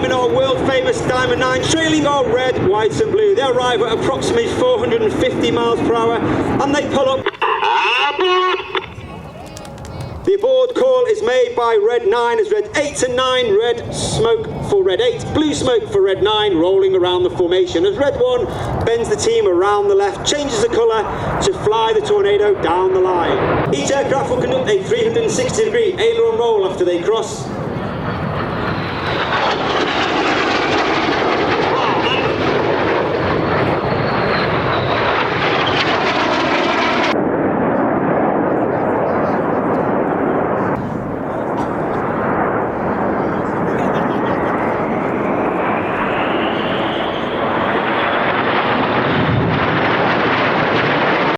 in our world famous Diamond 9, trailing our red, white and blue. They arrive at approximately 450 miles per hour and they pull up. The aboard call is made by Red 9 as Red 8 and 9, red smoke for Red 8, blue smoke for Red 9, rolling around the formation as Red 1 bends the team around the left, changes the colour to fly the Tornado down the line. Each aircraft will conduct a 360-degree aileron roll after they cross.